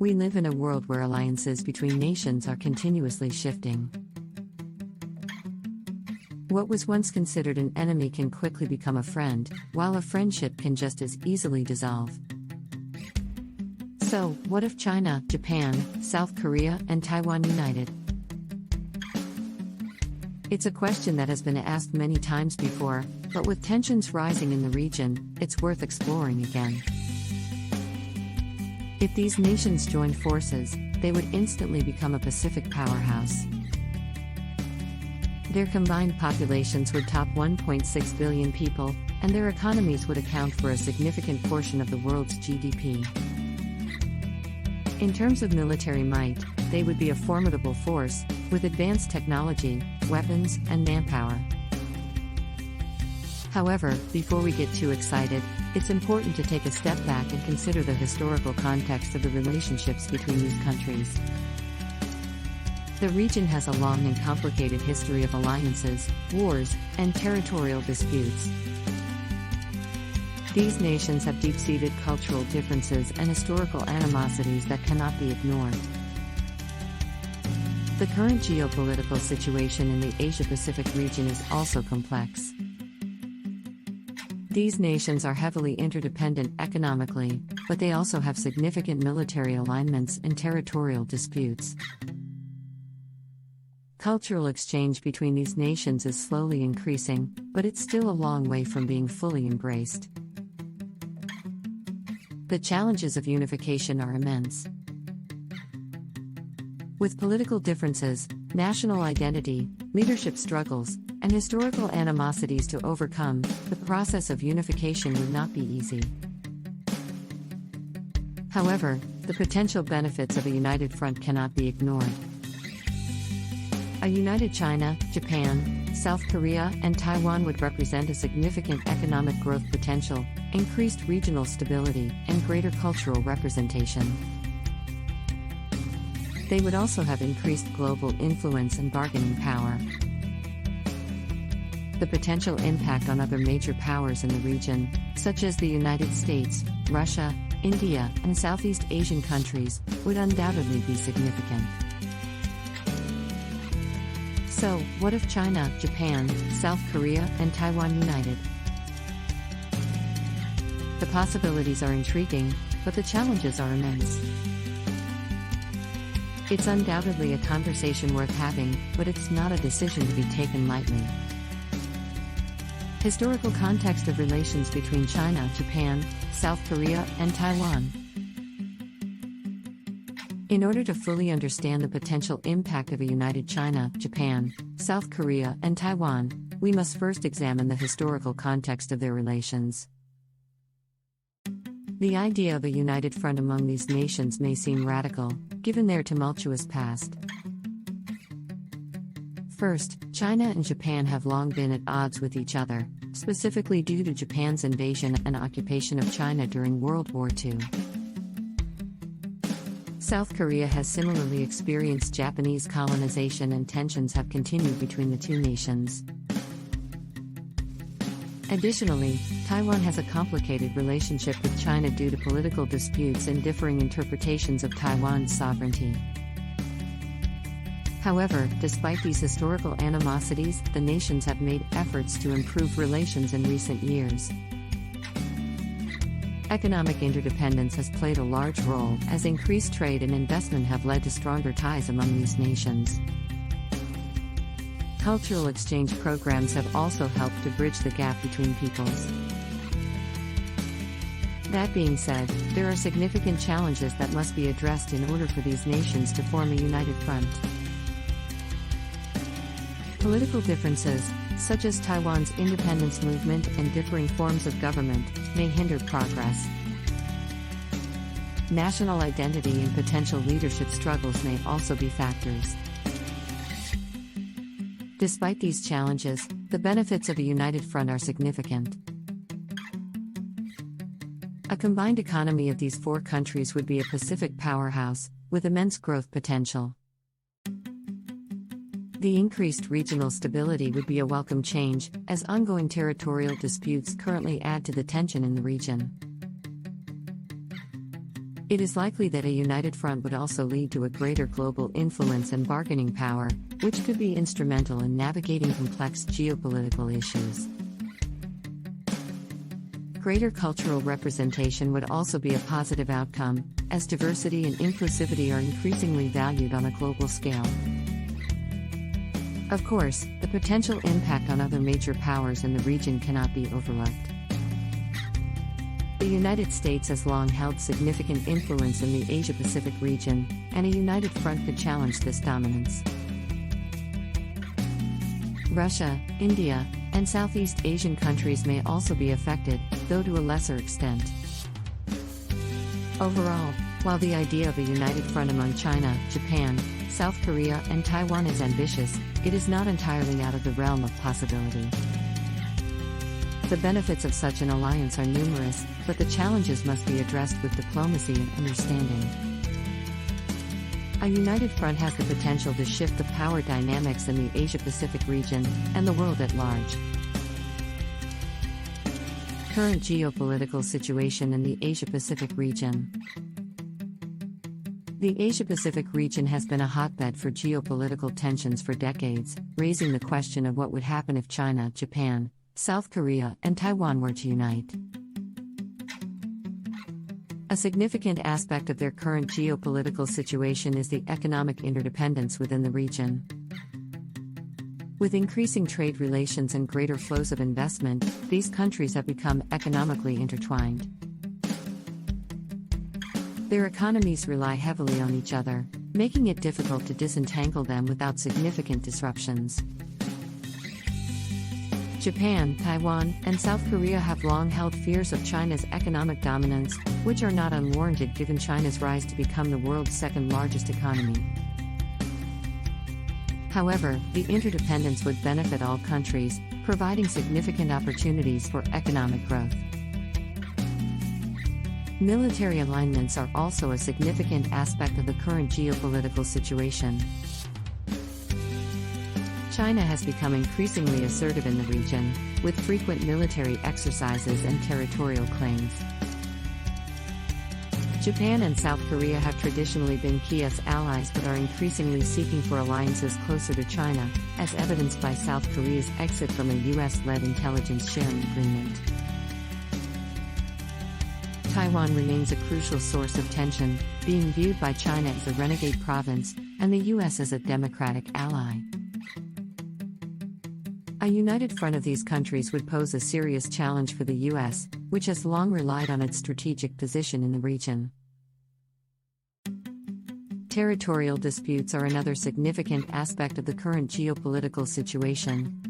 We live in a world where alliances between nations are continuously shifting. What was once considered an enemy can quickly become a friend, while a friendship can just as easily dissolve. So, what if China, Japan, South Korea, and Taiwan united? It's a question that has been asked many times before, but with tensions rising in the region, it's worth exploring again. If these nations joined forces, they would instantly become a Pacific powerhouse. Their combined populations would top 1.6 billion people, and their economies would account for a significant portion of the world's GDP. In terms of military might, they would be a formidable force, with advanced technology, weapons, and manpower. However, before we get too excited, it's important to take a step back and consider the historical context of the relationships between these countries. The region has a long and complicated history of alliances, wars, and territorial disputes. These nations have deep-seated cultural differences and historical animosities that cannot be ignored. The current geopolitical situation in the Asia-Pacific region is also complex. These nations are heavily interdependent economically, but they also have significant military alignments and territorial disputes. Cultural exchange between these nations is slowly increasing, but it's still a long way from being fully embraced. The challenges of unification are immense. With political differences, national identity, leadership struggles, and historical animosities to overcome, the process of unification would not be easy. However, the potential benefits of a united front cannot be ignored. A united China, Japan, South Korea, and Taiwan would represent a significant economic growth potential, increased regional stability, and greater cultural representation. They would also have increased global influence and bargaining power. The potential impact on other major powers in the region, such as the United States, Russia, India, and Southeast Asian countries, would undoubtedly be significant. So, what if China, Japan, South Korea, and Taiwan united? The possibilities are intriguing, but the challenges are immense. It's undoubtedly a conversation worth having, but it's not a decision to be taken lightly. Historical context of relations between China, Japan, South Korea, and Taiwan. In order to fully understand the potential impact of a united China, Japan, South Korea, and Taiwan, we must first examine the historical context of their relations. The idea of a united front among these nations may seem radical, given their tumultuous past. First, China and Japan have long been at odds with each other, specifically due to Japan's invasion and occupation of China during World War II. South Korea has similarly experienced Japanese colonization, and tensions have continued between the two nations. Additionally, Taiwan has a complicated relationship with China due to political disputes and differing interpretations of Taiwan's sovereignty. However, despite these historical animosities, the nations have made efforts to improve relations in recent years. Economic interdependence has played a large role, as increased trade and investment have led to stronger ties among these nations. Cultural exchange programs have also helped to bridge the gap between peoples. That being said, there are significant challenges that must be addressed in order for these nations to form a united front. Political differences, such as Taiwan's independence movement and differing forms of government, may hinder progress. National identity and potential leadership struggles may also be factors. Despite these challenges, the benefits of a united front are significant. A combined economy of these four countries would be a Pacific powerhouse, with immense growth potential. The increased regional stability would be a welcome change, as ongoing territorial disputes currently add to the tension in the region. It is likely that a united front would also lead to a greater global influence and bargaining power, which could be instrumental in navigating complex geopolitical issues. Greater cultural representation would also be a positive outcome, as diversity and inclusivity are increasingly valued on a global scale. Of course, the potential impact on other major powers in the region cannot be overlooked. The United States has long held significant influence in the Asia-Pacific region, and a united front could challenge this dominance. Russia, India, and Southeast Asian countries may also be affected, though to a lesser extent. Overall, while the idea of a united front among China, Japan, South Korea, and Taiwan is ambitious, it is not entirely out of the realm of possibility. The benefits of such an alliance are numerous, but the challenges must be addressed with diplomacy and understanding. A united front has the potential to shift the power dynamics in the Asia-Pacific region, and the world at large. Current geopolitical situation in the Asia-Pacific region. The Asia-Pacific region has been a hotbed for geopolitical tensions for decades, raising the question of what would happen if China, Japan, South Korea, and Taiwan were to unite. A significant aspect of their current geopolitical situation is the economic interdependence within the region. With increasing trade relations and greater flows of investment, these countries have become economically intertwined. Their economies rely heavily on each other, making it difficult to disentangle them without significant disruptions. Japan, Taiwan, and South Korea have long held fears of China's economic dominance, which are not unwarranted given China's rise to become the world's second-largest economy. However, the interdependence would benefit all countries, providing significant opportunities for economic growth. Military alignments are also a significant aspect of the current geopolitical situation. China has become increasingly assertive in the region, with frequent military exercises and territorial claims. Japan and South Korea have traditionally been Kiev's allies but are increasingly seeking for alliances closer to China, as evidenced by South Korea's exit from a US-led intelligence sharing agreement. Taiwan remains a crucial source of tension, being viewed by China as a renegade province, and the US as a democratic ally. A united front of these countries would pose a serious challenge for the US, which has long relied on its strategic position in the region. Territorial disputes are another significant aspect of the current geopolitical situation.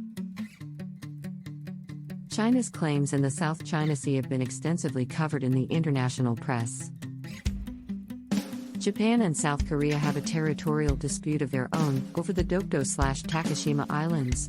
China's claims in the South China Sea have been extensively covered in the international press. Japan and South Korea have a territorial dispute of their own over the Dokdo/Takeshima Islands,